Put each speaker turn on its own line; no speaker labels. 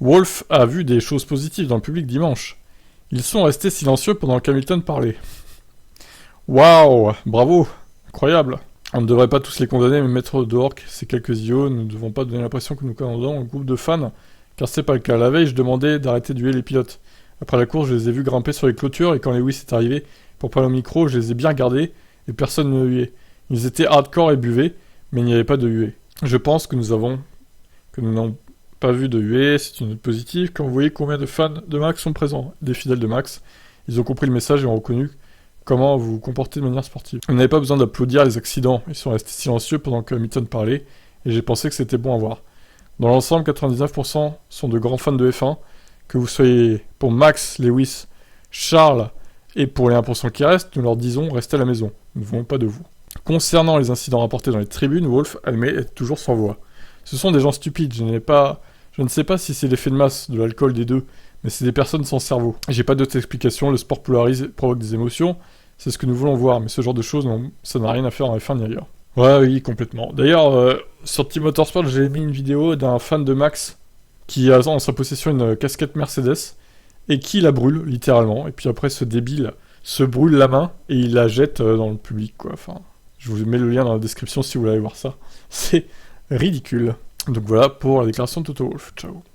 Wolf a vu des choses positives dans le public dimanche. Ils sont restés silencieux pendant qu'Hamilton parlait. Waouh, bravo, incroyable. On ne devrait pas tous les condamner, mais mettre dehors ces quelques idiots, nous ne devons pas donner l'impression que nous commandons un groupe de fans, car c'est pas le cas. La veille, je demandais d'arrêter de huer les pilotes. Après la course, je les ai vus grimper sur les clôtures, et quand Lewis est arrivé pour parler au micro, je les ai bien regardés, et personne ne huait. Ils étaient hardcore et buvaient, mais il n'y avait pas de huée. Je pense que nous n'avons pas vu de huée, c'est une note positive. Quand vous voyez combien de fans de Max sont présents, des fidèles de Max, ils ont compris le message et ont reconnu comment vous vous comportez de manière sportive. Vous n'avez pas besoin d'applaudir les accidents, ils sont restés silencieux pendant que Hamilton parlait, et j'ai pensé que c'était bon à voir. Dans l'ensemble, 99% sont de grands fans de F1, que vous soyez pour Max, Lewis, Charles, et pour les 1% qui restent, nous leur disons restez à la maison, nous ne voulons pas de vous. Concernant les incidents rapportés dans les tribunes, Wolf admet être toujours sans voix. Ce sont des gens stupides, je ne sais pas si c'est l'effet de masse, de l'alcool, des deux, mais c'est des personnes sans cerveau. J'ai pas d'autre explication, le sport polarise, provoque des émotions, c'est ce que nous voulons voir, mais ce genre de choses, non, ça n'a rien à faire en F1 ni ailleurs. Ouais, oui, complètement. D'ailleurs, sur Team Motorsport, j'ai mis une vidéo d'un fan de Max qui a en sa possession une casquette Mercedes et qui la brûle, littéralement, et puis après ce débile se brûle la main et il la jette dans le public, quoi. Enfin, je vous mets le lien dans la description si vous voulez aller voir ça. C'est ridicule. Donc voilà pour la déclaration de Toto Wolff. Ciao.